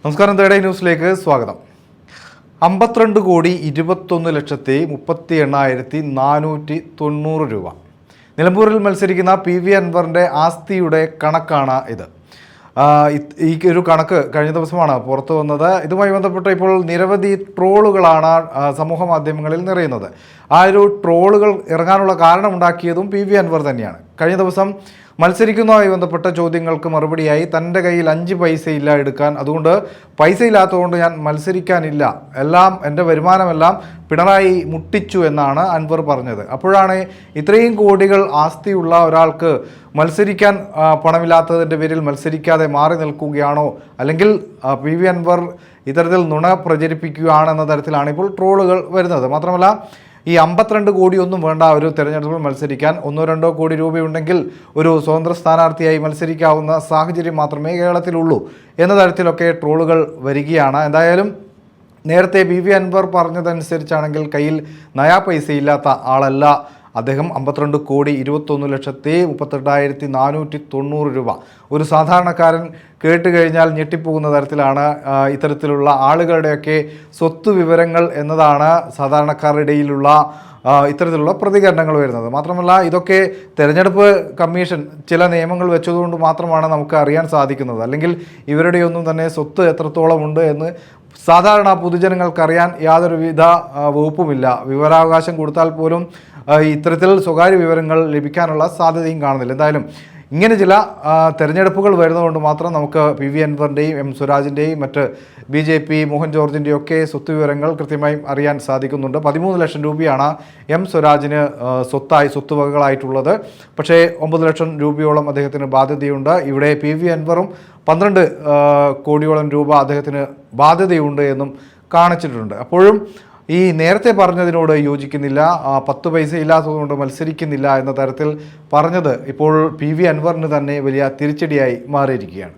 നമസ്കാരം, തേടേ ന്യൂസിലേക്ക് സ്വാഗതം. 52,21,38,490 രൂപ. നിലമ്പൂരിൽ മത്സരിക്കുന്ന PV അൻവറിൻ്റെ ആസ്തിയുടെ കണക്കാണ് ഇത്. ഈ ഒരു കണക്ക് കഴിഞ്ഞ ദിവസമാണ് പുറത്തു വന്നത്. ഇതുമായി ബന്ധപ്പെട്ട് ഇപ്പോൾ നിരവധി ട്രോളുകളാണ് സമൂഹ മാധ്യമങ്ങളിൽ നിറയുന്നത്. ആ ഒരു ട്രോളുകൾ ഇറങ്ങാനുള്ള കാരണമുണ്ടാക്കിയതും PV അൻവർ തന്നെയാണ്. കഴിഞ്ഞ ദിവസം മത്സരിക്കുന്നതുമായി ബന്ധപ്പെട്ട ചോദ്യങ്ങൾക്ക് മറുപടിയായി തൻ്റെ കയ്യിൽ 5 പൈസയില്ല എടുക്കാൻ, അതുകൊണ്ട് പൈസ ഇല്ലാത്തതുകൊണ്ട് ഞാൻ മത്സരിക്കാനില്ല, എല്ലാം എൻ്റെ വരുമാനമെല്ലാം പിണറായി മുട്ടിച്ചു എന്നാണ് അൻവർ പറഞ്ഞത്. അപ്പോഴാണ് ഇത്രയും കോടികൾ ആസ്തിയുള്ള ഒരാൾക്ക് മത്സരിക്കാൻ പണമില്ലാത്തതിൻ്റെ പേരിൽ മത്സരിക്കാതെ മാറി നിൽക്കുകയാണോ, അല്ലെങ്കിൽ PV അൻവർ ഇത്തരത്തിൽ നുണ പ്രചരിപ്പിക്കുകയാണെന്ന തരത്തിലാണ് ഇപ്പോൾ ട്രോളുകൾ വരുന്നത്. മാത്രമല്ല, ഈ 52 കോടിയൊന്നും വേണ്ട ഒരു തെരഞ്ഞെടുപ്പിൽ മത്സരിക്കാൻ. 1-2 കോടി രൂപയുണ്ടെങ്കിൽ ഒരു സ്വതന്ത്ര സ്ഥാനാർത്ഥിയായി മത്സരിക്കാവുന്ന സാഹചര്യം മാത്രമേ കേരളത്തിലുള്ളൂ എന്ന തരത്തിലൊക്കെ ട്രോളുകൾ വരികയാണ്. എന്തായാലും നേരത്തെ PV അൻവർ പറഞ്ഞതനുസരിച്ചാണെങ്കിൽ കയ്യിൽ നയാ പൈസയില്ലാത്ത ആളല്ല അദ്ദേഹം. 52,21,38,490 രൂപ. ഒരു സാധാരണക്കാരൻ കേട്ട് കഴിഞ്ഞാൽ ഞെട്ടിപ്പോകുന്ന തരത്തിലാണ് ഇത്തരത്തിലുള്ള ആളുകളുടെയൊക്കെ സ്വത്ത് വിവരങ്ങൾ എന്നതാണ് സാധാരണക്കാരുടെ ഇടയിലുള്ള ഇത്തരത്തിലുള്ള പ്രതികരണങ്ങൾ വരുന്നത്. മാത്രമല്ല, ഇതൊക്കെ തെരഞ്ഞെടുപ്പ് കമ്മീഷൻ ചില നിയമങ്ങൾ വെച്ചതുകൊണ്ട് മാത്രമാണ് നമുക്ക് അറിയാൻ സാധിക്കുന്നത്. അല്ലെങ്കിൽ ഇവരുടെയൊന്നും തന്നെ സ്വത്ത് എത്രത്തോളം ഉണ്ട് എന്ന് സാധാരണ പൊതുജനങ്ങൾക്കറിയാൻ യാതൊരുവിധ വകുപ്പുമില്ല. വിവരാവകാശം കൊടുത്താൽ പോലും ഇത്തരത്തിൽ സ്വകാര്യ വിവരങ്ങൾ ലഭിക്കാനുള്ള സാധ്യതയും കാണുന്നില്ല. എന്തായാലും ഇങ്ങനെ ചില തെരഞ്ഞെടുപ്പുകൾ വരുന്നതുകൊണ്ട് മാത്രം നമുക്ക് PV അൻവറിൻ്റെയും M സ്വരാജിൻ്റെയും മറ്റ് BJP മോഹൻ ജോർജിൻ്റെയും ഒക്കെ സ്വത്ത് വിവരങ്ങൾ കൃത്യമായും അറിയാൻ സാധിക്കുന്നുണ്ട്. 13 ലക്ഷം രൂപയാണ് M സ്വരാജിന് സ്വത്തുവകകളായിട്ടുള്ളത്. പക്ഷേ 9 ലക്ഷം രൂപയോളം അദ്ദേഹത്തിന് ബാധ്യതയുണ്ട്. ഇവിടെ PV അൻവറും 12 കോടിയോളം രൂപ അദ്ദേഹത്തിന് ബാധ്യതയുണ്ട് എന്നും കാണിച്ചിട്ടുണ്ട്. അപ്പോഴും ഈ നേരത്തെ പറഞ്ഞതിനോട് യോജിക്കുന്നില്ല. 10 പൈസ ഇല്ലാത്തതുകൊണ്ട് മത്സരിക്കുന്നില്ല എന്ന തരത്തിൽ പറഞ്ഞത് ഇപ്പോൾ PV അൻവറിന് തന്നെ വലിയ തിരിച്ചടിയായി മാറിയിരിക്കുകയാണ്.